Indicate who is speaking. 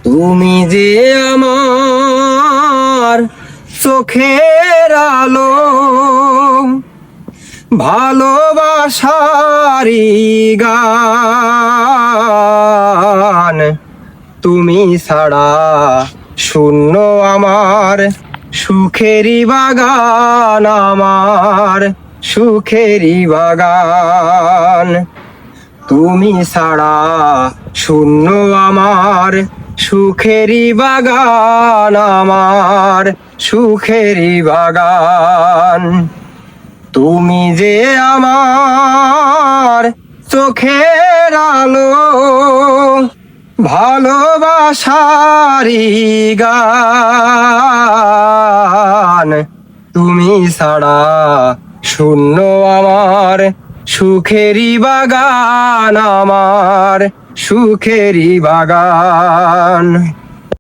Speaker 1: তুমি যে আমার চোখের আলো, ভালোবাসারি গান। তুমি ছাড়া শূন্য আমার সুখেরই বাগান, আমার সুখেরই বাগান। তুমি ছাড়া শূন্য আমার সুখেরই বাগান, আমার সুখেরই বাগান। তুমি যে আমার চোখের আলো, ভালোবাসারি গান। তুমি ছাড়া শূন্য আমার সুখেরই বাগান, আমার সুখেরই বাগান।